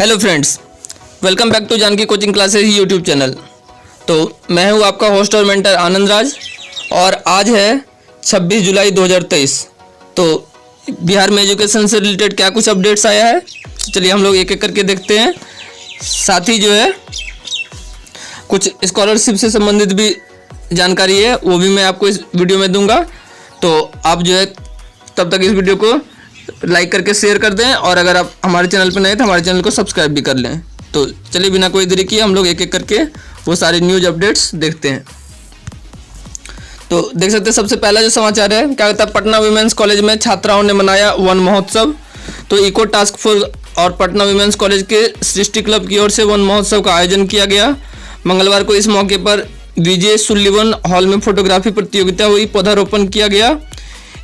Hello friends, welcome back to Janaki coaching classes YouTube channel. तो मैं हूं आपका होस्ट और मेंटर आनंद राज और आज है 26 जुलाई 2023। तो बिहार में एजुकेशन से रिलेटेड क्या कुछ अपडेट्स आया है, तो चलिए हम लोग एक एक करके देखते हैं। साथ ही जो है कुछ स्कॉलरशिप से संबंधित भी जानकारी है, वो भी मैं आपको इस वीडियो में दूंगा। तो आप जो है तब तक इस वीडियो को लाइक करके शेयर कर दें और अगर आप हमारे चैनल पर नए तो हमारे चैनल को सब्सक्राइब भी कर लें। तो चलिए बिना कोई देरी किए हम लोग एक एक करके वो सारे न्यूज़ अपडेट्स देखते हैं। तो देख सकते हैं सबसे पहला जो समाचार है, क्या कहता है, पटना वीमेंस कॉलेज में छात्राओं ने मनाया वन महोत्सव। तो इको टास्क फोर्स और पटना वीमेंस कॉलेज के सृष्टि क्लब की ओर से वन महोत्सव का आयोजन किया गया। मंगलवार को इस मौके पर विजय सुल्लिवन हॉल में फोटोग्राफी प्रतियोगिता हुई, पौधारोपण किया गया।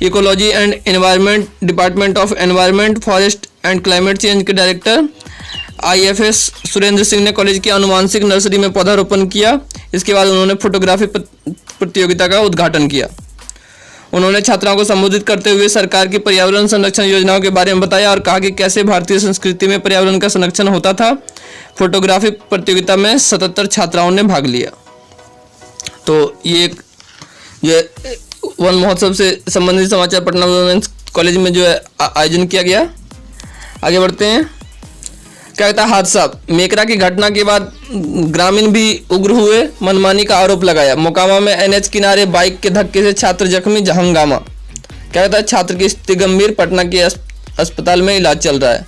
Ecology and environment department of environment forest and climate change के डायरेक्टर IFS सुरेंद्र सिंह ने कॉलेज की अनुवांशिक नर्सरी में पौधारोपण किया। इसके बाद उन्होंने फोटोग्राफी प्रतियोगिता का उद्घाटन किया। उन्होंने छात्राओं को संबोधित करते हुए सरकार की पर्यावरण संरक्षण योजनाओं के बारे में बताया और कहा कि कैसे भारतीय संस्कृति में पर्यावरण का संरक्षण होता था। फोटोग्राफी प्रतियोगिता में 77 छात्राओं ने भाग लिया। तो ये एक जो वन महोत्सव से संबंधित समाचार पटना वुमेन्स कॉलेज में जो है आयोजन किया गया। आगे बढ़ते हैं। क्या कहता है, हादसा मेकरा की घटना के बाद ग्रामीण भी उग्र हुए, मनमानी का आरोप लगाया। मोकामा में NH किनारे बाइक के धक्के से छात्र जख्मी, हंगामा। क्या कहता है, छात्र की स्थिति गंभीर, पटना के अस्पताल में इलाज चल रहा है।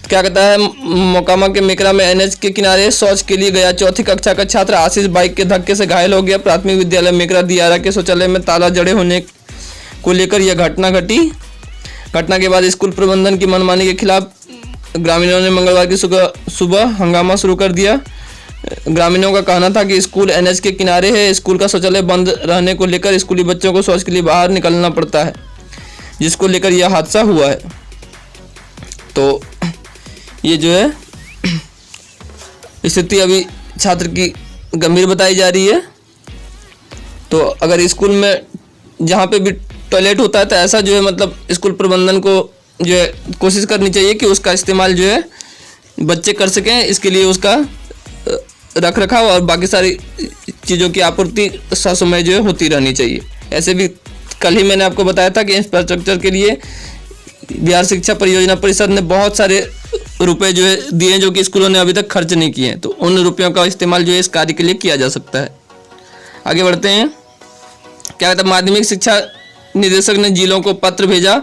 क्या कहता है, मोकामा के मेकरा में NH के किनारे शौच के लिए गया चौथी कक्षा का छात्र आशीष बाइक के धक्के से घायल हो गया। प्राथमिक विद्यालय मेकरा दियारा के शौचालय में ताला जड़े होने को लेकर यह घटना घटी। घटना के बाद स्कूल प्रबंधन की मनमानी के खिलाफ ग्रामीणों ने मंगलवार की सुबह हंगामा शुरू कर दिया। ग्रामीणों का कहना था कि स्कूल NH के किनारे है, स्कूल का शौचालय बंद रहने को लेकर स्कूली बच्चों को शौच के लिए बाहर निकलना पड़ता है, जिसको लेकर यह हादसा हुआ है। तो ये जो है स्थिति अभी छात्र की गंभीर बताई जा रही है। तो अगर स्कूल में जहाँ पे भी टॉयलेट होता है तो ऐसा जो है मतलब स्कूल प्रबंधन को जो है कोशिश करनी चाहिए कि उसका इस्तेमाल जो है बच्चे कर सकें। इसके लिए उसका रख रखाव और बाकी सारी चीज़ों की आपूर्ति ससमय जो है होती रहनी चाहिए। ऐसे भी कल ही मैंने आपको बताया था कि इंफ्रास्ट्रक्चर के लिए बिहार शिक्षा परियोजना परिषद ने बहुत सारे रुपए जो है दिए जो कि स्कूलों ने अभी तक खर्च नहीं किए हैं। तो उन रुपयों का इस्तेमाल जो है इस कार्य के लिए किया जा सकता है। आगे बढ़ते हैं। क्या कहता है, माध्यमिक शिक्षा निदेशक ने जिलों को पत्र भेजा,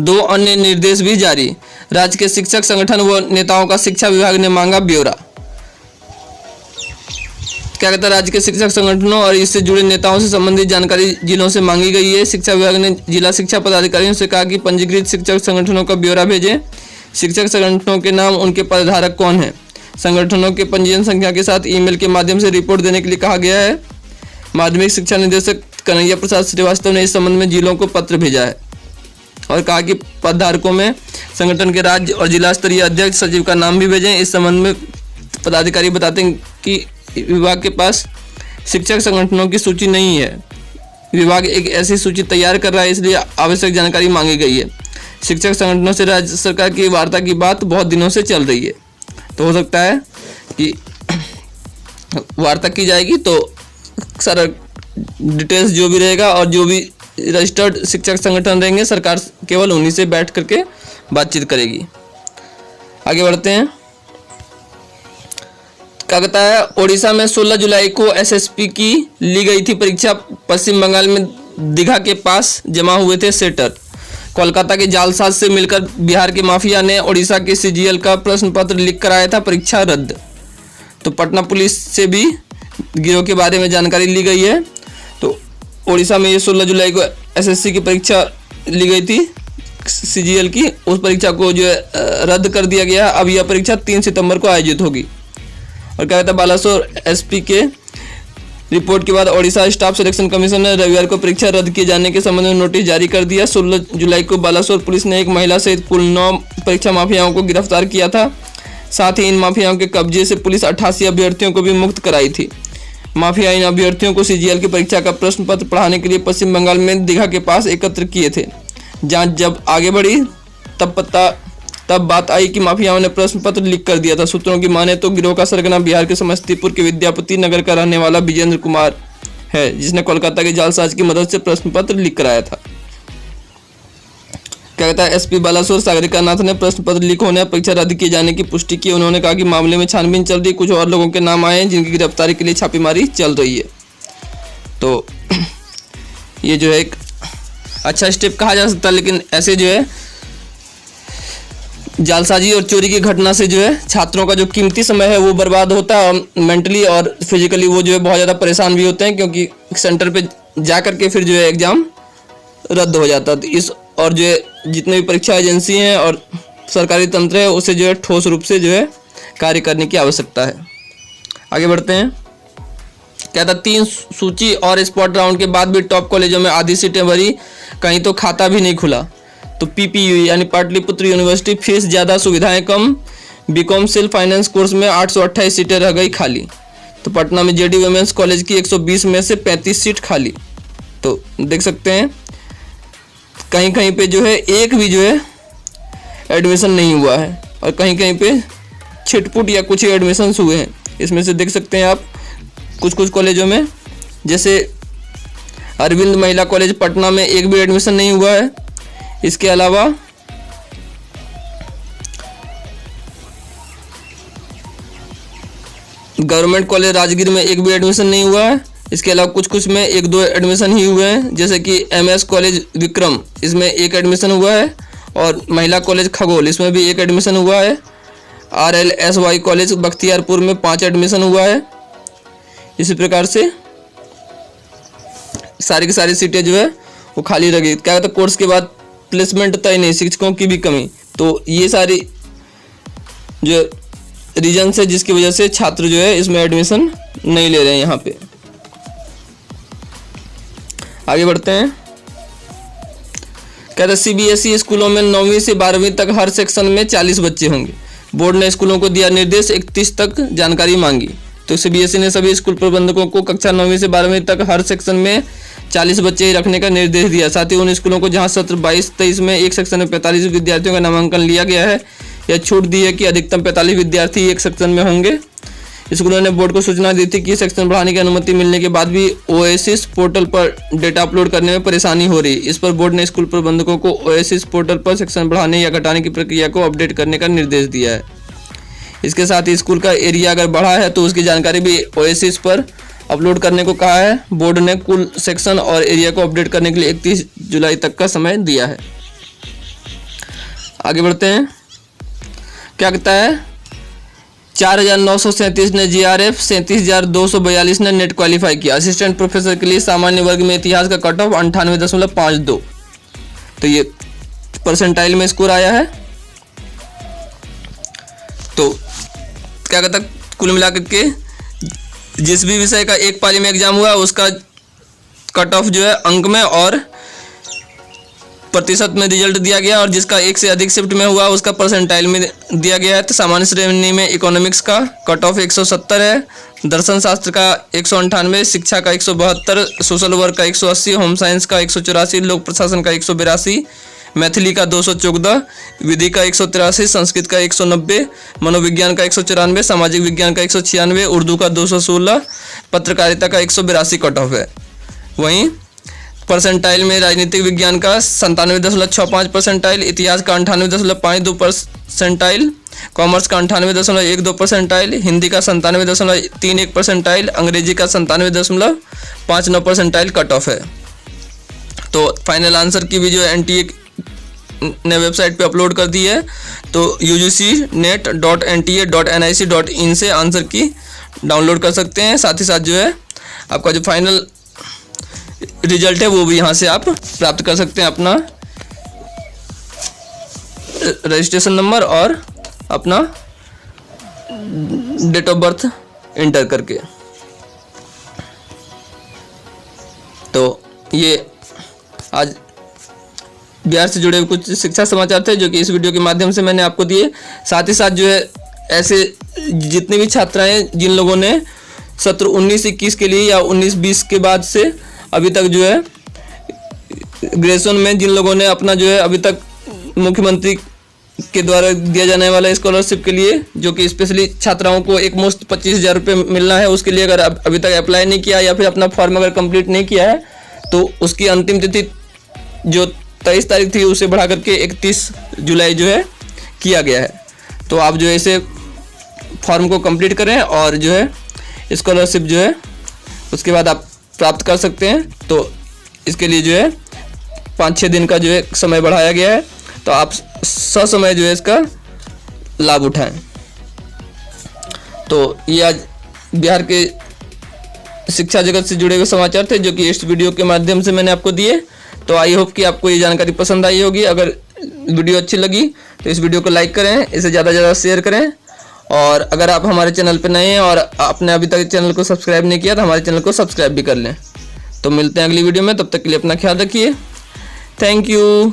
2 अन्य निर्देश भी जारी। राज्य के शिक्षक संगठन व नेताओं का शिक्षा विभाग ने मांगा ब्यौरा। क्या कहता है, राज्य के शिक्षक संगठनों और इससे जुड़े नेताओं से संबंधित जानकारी जिलों से मांगी गई है। शिक्षा विभाग ने जिला शिक्षा पदाधिकारियों से कहा कि पंजीकृत शिक्षक संगठनों का ब्यौरा भेजें। शिक्षक संगठनों के नाम, उनके पदधारक कौन हैं, संगठनों के पंजीयन संख्या के साथ ईमेल के माध्यम से रिपोर्ट देने के लिए कहा गया है। माध्यमिक शिक्षा निदेशक कन्हैया प्रसाद श्रीवास्तव ने इस संबंध में जिलों को पत्र भेजा है और कहा कि पदधारकों में संगठन के राज्य और जिला स्तरीय अध्यक्ष सचिव का नाम भी भेजें। इस संबंध में पदाधिकारी बताते हैं कि विभाग के पास शिक्षक संगठनों की सूची नहीं है। विभाग एक ऐसी सूची तैयार कर रहा है, इसलिए आवश्यक जानकारी मांगी गई है। शिक्षक संगठनों से राज्य सरकार की वार्ता की बात बहुत दिनों से चल रही है। तो हो सकता है कि वार्ता की जाएगी तो सारा डिटेल्स जो भी रहेगा और जो भी रजिस्टर्ड शिक्षक संगठन रहेंगे सरकार केवल उन्हीं से बैठ करके बातचीत करेगी। आगे बढ़ते हैं। क्या कहता है, ओडिशा में 16 जुलाई को SSP की ली गई थी परीक्षा। पश्चिम बंगाल में दीघा के पास जमा हुए थे सेटर। कोलकाता के जालसाज से मिलकर बिहार के माफिया ने ओडिशा के CGL का प्रश्न पत्र लिख कर आया था, परीक्षा रद्द। तो पटना पुलिस से भी गिरोह के बारे में जानकारी ली गई है। तो ओडिशा में ये 16 जुलाई को SSC की परीक्षा ली गई थी CGL की, उस परीक्षा को जो है रद्द कर दिया गया। अब यह परीक्षा 3 सितंबर को आयोजित होगी। और क्या कहता है, बालासोर SP के रिपोर्ट के बाद ओडिशा स्टाफ सिलेक्शन कमीशन ने रविवार को परीक्षा रद्द किए जाने के संबंध में नोटिस जारी कर दिया। 16 जुलाई को बालासोर पुलिस ने एक महिला सहित कुल 9 परीक्षा माफियाओं को गिरफ्तार किया था। साथ ही इन माफियाओं के कब्जे से पुलिस 88 अभ्यर्थियों को भी मुक्त कराई थी। माफिया इन अभ्यर्थियों को CGL की परीक्षा का प्रश्न पत्र पढ़ाने के लिए पश्चिम बंगाल में दीघा के पास एकत्र किए थे। जांच जब आगे बढ़ी तब तब बात आई कि माफियाओं ने प्रश्न पत्र लीक कर दिया था। सूत्रों की माने तो गिरोह का सरगना बिहार के समस्तीपुर के विद्यापति नगर का रहने वाला विजेंद्र कुमार है, जिसने कोलकाता के जालसाज की मदद से प्रश्न पत्र लीक कराया था। क्या कहता है, एसपी बालासोर सागरिका नाथ ने प्रश्न पत्र लीक होने और परीक्षा रद्द किए जाने की पुष्टि की। उन्होंने कहा कि मामले में छानबीन चल रही, कुछ और लोगों के नाम आए हैं जिनकी गिरफ्तारी के लिए छापेमारी चल रही है। तो ये जो है एक अच्छा स्टेप कहा जा सकता है, लेकिन ऐसे जो है जालसाजी और चोरी की घटना से जो है छात्रों का जो कीमती समय है वो बर्बाद होता है, और मेंटली और फिजिकली वो जो है बहुत ज़्यादा परेशान भी होते हैं, क्योंकि सेंटर पे जा करके फिर जो है एग्ज़ाम रद्द हो जाता है। तो इस और जो है जितने भी परीक्षा एजेंसी हैं और सरकारी तंत्र है उसे जो है ठोस रूप से जो है कार्य करने की आवश्यकता है। आगे बढ़ते हैं। क्या था, 3 सूची और स्पॉट राउंड के बाद भी टॉप कॉलेजों में आधी सीटें भरी, कहीं तो खाता भी नहीं खुला। तो पीपीयू यानी पाटलिपुत्र यूनिवर्सिटी, फीस ज़्यादा सुविधाएं कम, बीकॉम सेल्फ फाइनेंस कोर्स में 828 सीटें रह गई खाली। तो पटना में जेडी वुमेंस कॉलेज की 120 में से 35 सीट खाली। तो देख सकते हैं कहीं कहीं पे जो है एक भी जो है एडमिशन नहीं हुआ है, और कहीं कहीं पे छिटपुट या कुछ ही एडमिशन्स हुए हैं। इसमें से देख सकते हैं आप कुछ कॉलेजों में, जैसे अरविंद महिला कॉलेज पटना में एक भी एडमिशन नहीं हुआ है। इसके अलावा गवर्नमेंट कॉलेज राजगीर में एक भी एडमिशन नहीं हुआ है। इसके अलावा कुछ में 1-2 एडमिशन ही हुए हैं, जैसे कि एमएस कॉलेज विक्रम, इसमें 1 एडमिशन हुआ है, और महिला कॉलेज खगोल, इसमें भी 1 एडमिशन हुआ है। RLSY कॉलेज बख्तियारपुर में 5 एडमिशन हुआ है। इसी प्रकार से सारी की सारी सीटें जो है वो खाली रह गई। क्या कहता है, कोर्स के बाद प्लेसमेंट तय नहीं, शिक्षकों की भी कमी। तो ये सारी जो रीजन है जिसकी वजह से छात्र जो है इसमें एडमिशन नहीं ले रहे हैं यहाँ पे। आगे बढ़ते हैं। कहते हैं CBSE स्कूलों में 9वीं से 12वीं तक हर सेक्शन में 40 बच्चे होंगे। बोर्ड ने स्कूलों को दिया निर्देश, 31 तक जानकारी मांगी। तो CBSE ने सभी स्कूल प्रबंधकों को कक्षा 9वीं से 12वीं तक हर सेक्शन में 40 बच्चे ही रखने का निर्देश दिया। साथ ही उन स्कूलों को जहां सत्र 22-23 में एक सेक्शन में 45 विद्यार्थियों का नामांकन लिया गया है, यह छूट दी है कि अधिकतम 45 विद्यार्थी एक सेक्शन में होंगे। स्कूलों ने बोर्ड को सूचना दी थी कि सेक्शन बढ़ाने की अनुमति मिलने के बाद भी ओएसिस पोर्टल पर डेटा अपलोड करने में परेशानी हो रही। इस पर बोर्ड ने स्कूल प्रबंधकों को ओएसिस पोर्टल पर सेक्शन बढ़ाने या घटाने की प्रक्रिया को अपडेट करने का निर्देश दिया है। इसके साथ ही स्कूल का एरिया अगर बढ़ा है तो उसकी जानकारी भी ओएसिस पर अपलोड करने को कहा है। बोर्ड ने कुल सेक्शन और एरिया को अपडेट करने के लिए 31 जुलाई तक का समय दिया है। आगे बढ़ते हैं। क्या कहता है, 4,937 ने GRF, 37,242 ने नेट क्वालिफाई किया। असिस्टेंट प्रोफेसर के लिए सामान्य वर्ग में इतिहास का कट ऑफ 98.52। तो ये परसेंटाइल में स्कोर आया है। तो क्या कहता, कुल मिलाकर के जिस भी विषय का एक पाली में एग्जाम हुआ उसका कट ऑफ जो है अंक में और प्रतिशत में रिजल्ट दिया गया, और जिसका एक से अधिक शिफ्ट में हुआ उसका परसेंटाइल में दिया गया है। तो सामान्य श्रेणी में इकोनॉमिक्स का कट ऑफ 170 है, दर्शन शास्त्र का 198, शिक्षा का 172, सोशल वर्क का 180, होम साइंस का 184, लोक प्रशासन का 182, मैथिली का 214, विधि का 183, संस्कृत का 190, मनोविज्ञान का 194, सामाजिक विज्ञान का 196, उर्दू का 216, पत्रकारिता का 182 कट ऑफ है। वहीं परसेंटाइल में राजनीतिक विज्ञान का 97.65 परसेंटाइल, इतिहास का 98.52 परसेंटाइल, कॉमर्स का 98.12 परसेंटाइल, हिंदी का 97.31 परसेंटाइल, अंग्रेजी का 97.59 परसेंटाइल कट ऑफ है। तो फाइनल आंसर की भी जो NTA ने वेबसाइट पे अपलोड कर दी है, तो ugcnet.nta.nic.in से आंसर की डाउनलोड कर सकते हैं। साथ ही साथ जो है आपका जो फाइनल रिजल्ट है वो भी यहाँ से आप प्राप्त कर सकते हैं, अपना रजिस्ट्रेशन नंबर और अपना डेट ऑफ बर्थ इंटर करके। तो ये आज बिहार से जुड़े कुछ शिक्षा समाचार थे जो कि इस वीडियो के माध्यम से मैंने आपको दिए। साथ ही साथ जो है ऐसे जितने भी छात्राएं जिन लोगों ने सत्र 19-21 के लिए या 19-20 के बाद से अभी तक जो है ग्रेजुएशन में जिन लोगों ने अपना जो है अभी तक मुख्यमंत्री के द्वारा दिया जाने वाला स्कॉलरशिप के लिए, जो कि स्पेशली छात्राओं को एक मुश्त 25,000 रुपये मिलना है, उसके लिए अगर अभी तक अप्लाई नहीं किया या फिर अपना फॉर्म अगर कंप्लीट नहीं किया है तो उसकी अंतिम तिथि जो 23 तारीख थी उसे बढ़ा करके 31 जुलाई जो है किया गया है। तो आप जो है इसे फॉर्म को कंप्लीट करें और जो है स्कॉलरशिप जो है उसके बाद आप प्राप्त कर सकते हैं। तो इसके लिए जो है 5-6 दिन का जो है समय बढ़ाया गया है, तो आप ससमय जो है इसका लाभ उठाएं। तो ये आज बिहार के शिक्षा जगत से जुड़े हुए समाचार थे जो कि इस वीडियो के माध्यम से मैंने आपको दिए। तो आई होप कि आपको ये जानकारी पसंद आई होगी। अगर वीडियो अच्छी लगी तो इस वीडियो को लाइक करें, इसे ज़्यादा से ज़्यादा शेयर करें, और अगर आप हमारे चैनल पर नए हैं और आपने अभी तक चैनल को सब्सक्राइब नहीं किया तो हमारे चैनल को सब्सक्राइब भी कर लें। तो मिलते हैं अगली वीडियो में, तब तक के लिए अपना ख्याल रखिए। Thank you.